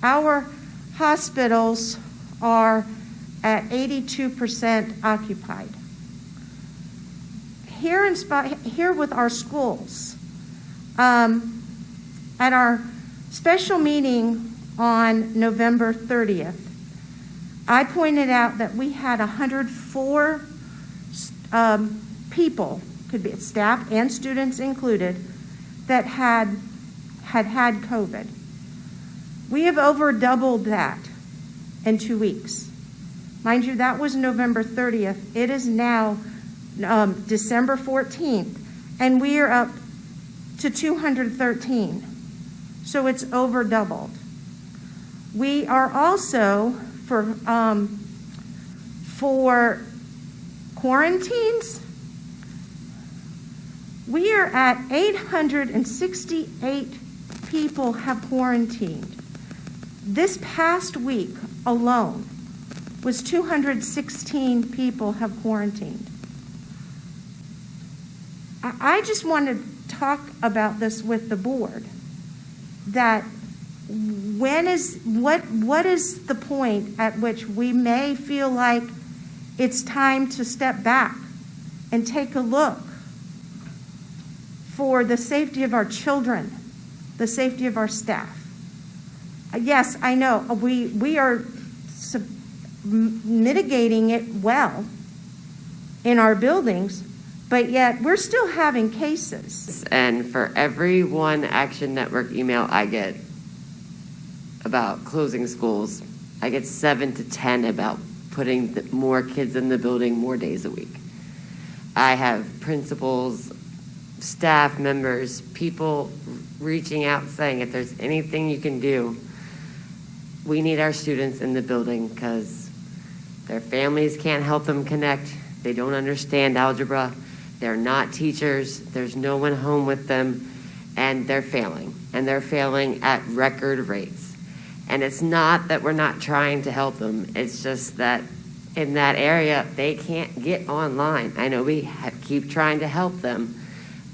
Our hospitals are at 82% occupied. Here with our schools, at our special meeting on November 30th, I pointed out that we had 104 people, could be staff and students included, that had COVID. We have over doubled that in 2 weeks. Mind you, that was November 30th. It is now December 14th, and we are up to 213. So it's over doubled. We are also, for quarantines, we are at 868 people have quarantined. This past week alone was 216 people have quarantined. I just want to talk about this with the board, that what is the point at which we may feel like it's time to step back and take a look for the safety of our children, the safety of our staff. Yes, I know we are mitigating it well in our buildings, but yet we're still having cases. And for every one Action Network email I get about closing schools, I get 7 to 10 about putting more kids in the building more days a week. I have principals, staff members, people reaching out saying, if there's anything you can do, we need our students in the building because their families can't help them connect. They don't understand algebra. They're not teachers. There's no one home with them, and they're failing. And they're failing at record rates. And it's not that we're not trying to help them. It's just that in that area, they can't get online. I know we keep trying to help them,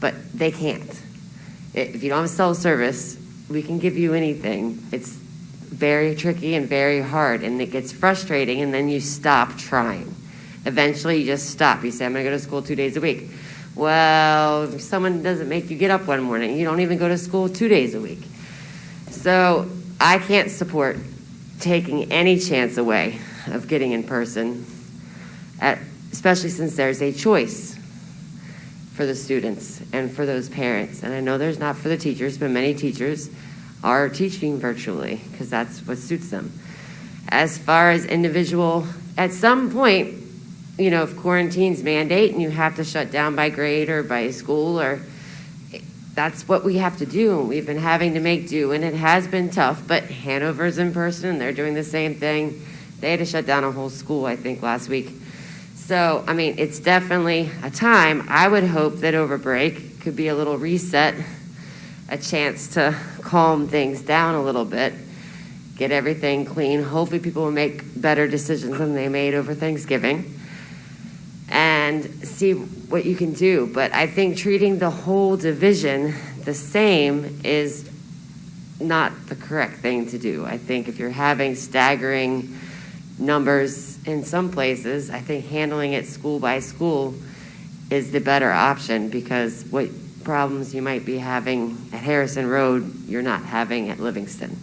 but they can't. If you don't have cell service, we can give you anything. It's very tricky and very hard, and it gets frustrating, and then you stop trying. Eventually, you just stop. You say, I'm going to go to school 2 days a week. Well, if someone doesn't make you get up one morning, you don't even go to school 2 days a week. So I can't support taking any chance away of getting in person, especially since there's a choice for the students and for those parents. And I know there's not for the teachers, but many teachers are teaching virtually because that's what suits them. As far as individual, at some point, you know, if quarantine's mandate and you have to shut down by grade or by school, or that's what we have to do. We've been having to make do, and it has been tough, but Hanover's in person, and they're doing the same thing. They had to shut down a whole school, I think, last week. So, I mean, it's definitely a time. I would hope that over break could be a little reset, a chance to calm things down a little bit, get everything clean. Hopefully people will make better decisions than they made over Thanksgiving and see what you can do. But I think treating the whole division the same is not the correct thing to do. I think if you're having staggering numbers in some places, I think handling it school by school is the better option, because what problems you might be having at Harrison Road, you're not having at Livingston,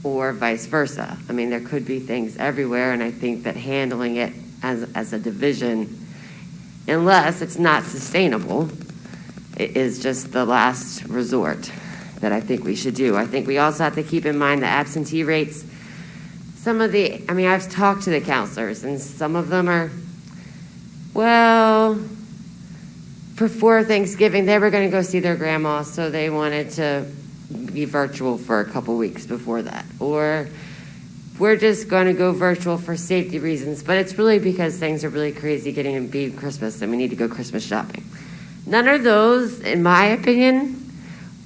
or vice versa. I mean, there could be things everywhere, and I think that handling it as a division, unless it's not sustainable, it is just the last resort that I think we should do. I think we also have to keep in mind the absentee rates. I've talked to the counselors, and some of them are, well, before Thanksgiving, they were going to go see their grandma, so they wanted to be virtual for a couple weeks before that. Or we're just going to go virtual for safety reasons, but it's really because things are really crazy getting to be Christmas, and we need to go Christmas shopping. None of those, in my opinion,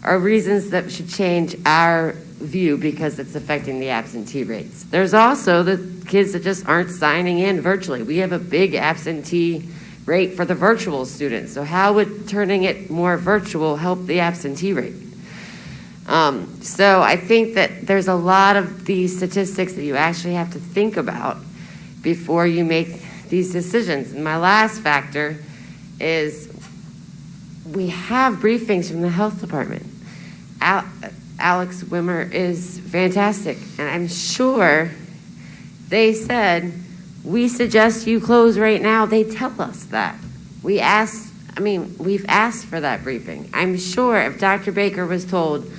are reasons that should change our view because it's affecting the absentee rates. There's also the kids that just aren't signing in virtually. We have a big absentee rate for the virtual students. So how would turning it more virtual help the absentee rate? So I think that there's a lot of these statistics that you actually have to think about before you make these decisions. And my last factor is we have briefings from the health department. Alex Wimmer is fantastic, and I'm sure they said, we suggest you close right now. They tell us that. We've asked for that briefing. I'm sure if Dr. Baker was told,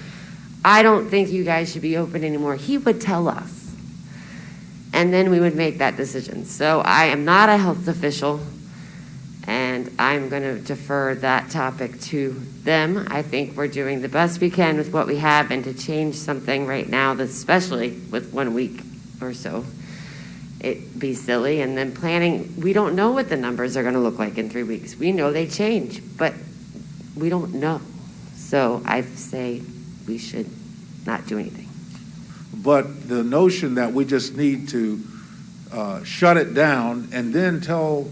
I don't think you guys should be open anymore, he would tell us. And then we would make that decision. So I am not a health official, and I'm going to defer that topic to them. I think we're doing the best we can with what we have, and to change something right now, especially with 1 week or so, it'd be silly. And then planning, we don't know what the numbers are going to look like in 3 weeks. We know they change, but we don't know. So I say we should not do anything. But the notion that we just need to shut it down and then tell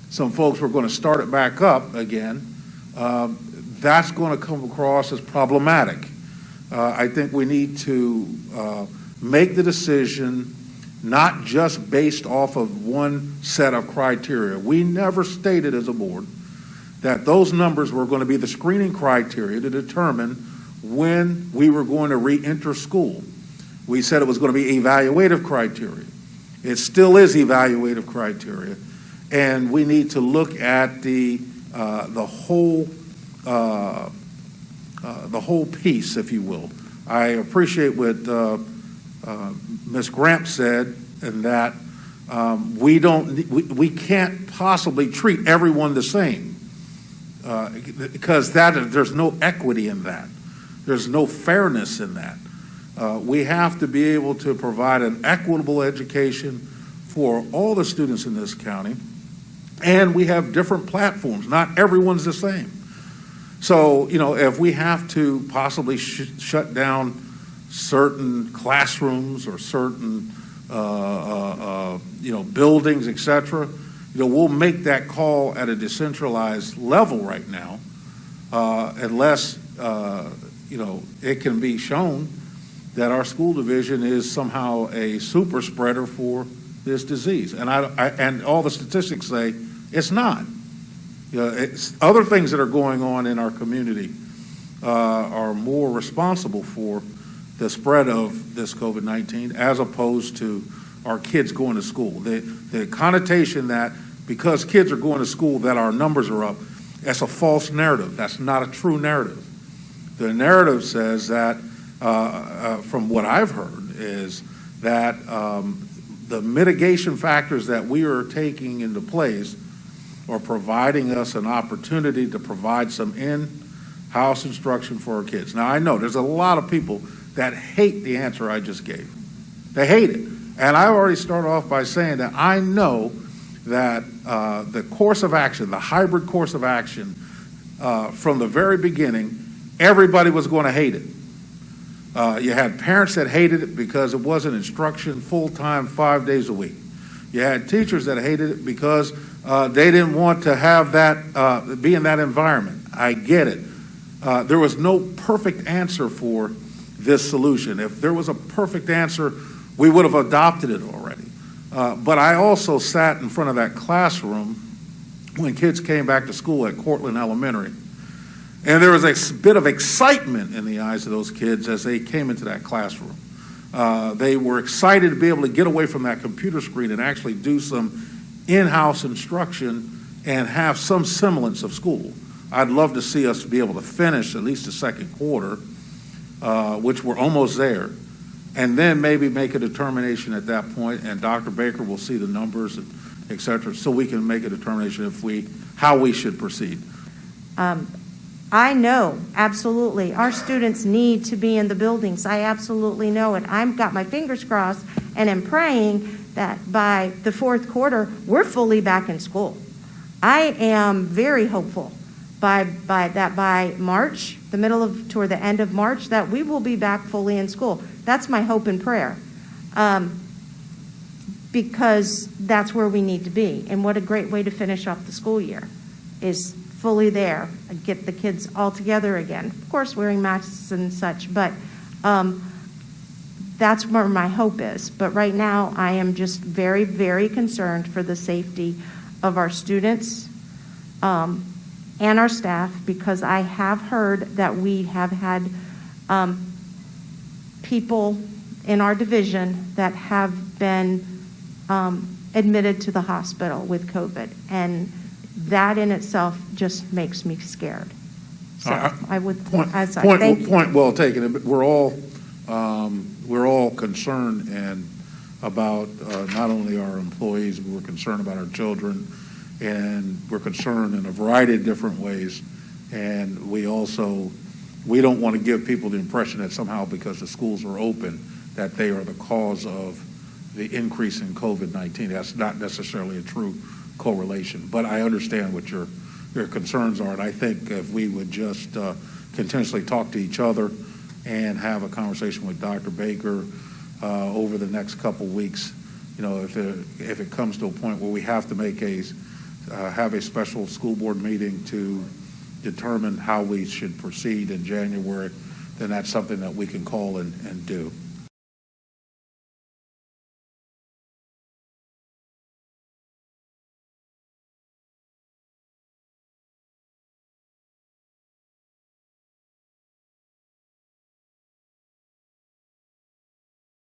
some folks we're going to start it back up again, that's going to come across as problematic. I think we need to make the decision not just based off of one set of criteria. We never stated as a board that those numbers were going to be the screening criteria to determine when we were going to re-enter school. We said it was going to be evaluative criteria. It still is evaluative criteria, and we need to look at the whole piece, if you will. I appreciate what Ms. Gramp said, and that we can't possibly treat everyone the same, because there's no equity in that. There's no fairness in that. We have to be able to provide an equitable education for all the students in this county, and we have different platforms. Not everyone's the same. So, if we have to possibly shut down certain classrooms or certain, buildings, etc., we'll make that call at a decentralized level right now, unless, it can be shown that our school division is somehow a super spreader for this disease. And and all the statistics say it's not. It's other things that are going on in our community are more responsible for the spread of this COVID-19 as opposed to our kids going to school. The connotation that because kids are going to school that our numbers are up, that's a false narrative. That's not a true narrative. The narrative says that, from what I've heard, is that the mitigation factors that we are taking into place are providing us an opportunity to provide some in-house instruction for our kids. Now, I know there's a lot of people that hate the answer I just gave. They hate it. And I already started off by saying that I know that the course of action, the hybrid course of action, from the very beginning, everybody was going to hate it. You had parents that hated it because it wasn't instruction full-time 5 days a week. You had teachers that hated it because they didn't want to have that, be in that environment. I get it. There was no perfect answer for this solution. If there was a perfect answer, we would have adopted it already. But I also sat in front of that classroom when kids came back to school at Cortland Elementary. And there was a bit of excitement in the eyes of those kids as they came into that classroom. They were excited to be able to get away from that computer screen and actually do some in-house instruction and have some semblance of school. I'd love to see us be able to finish at least the second quarter, which we're almost there, and then maybe make a determination at that point, and Dr. Baker will see the numbers, and et cetera, so we can make a determination how we should proceed. I know, absolutely, our students need to be in the buildings. I absolutely know it. I've got my fingers crossed and am praying that by the fourth quarter, we're fully back in school. I am very hopeful by March, toward the end of March, that we will be back fully in school. That's my hope and prayer, because that's where we need to be. And what a great way to finish off the school year is fully there and get the kids all together again. Of course, wearing masks and such, but that's where my hope is. But right now, I am just very, very concerned for the safety of our students and our staff, because I have heard that we have had people in our division that have been admitted to the hospital with COVID. And that in itself just makes me scared. So I would, thank you. Point well taken. We're all concerned and about not only our employees, but we're concerned about our children, and we're concerned in a variety of different ways. And we don't want to give people the impression that somehow because the schools are open, that they are the cause of the increase in COVID-19. That's not necessarily a true correlation, but I understand what your concerns are, and I think if we would just continuously talk to each other and have a conversation with Dr. Baker over the next couple weeks, if it comes to a point where we have to have a special school board meeting to determine how we should proceed in January, then that's something that we can call and do.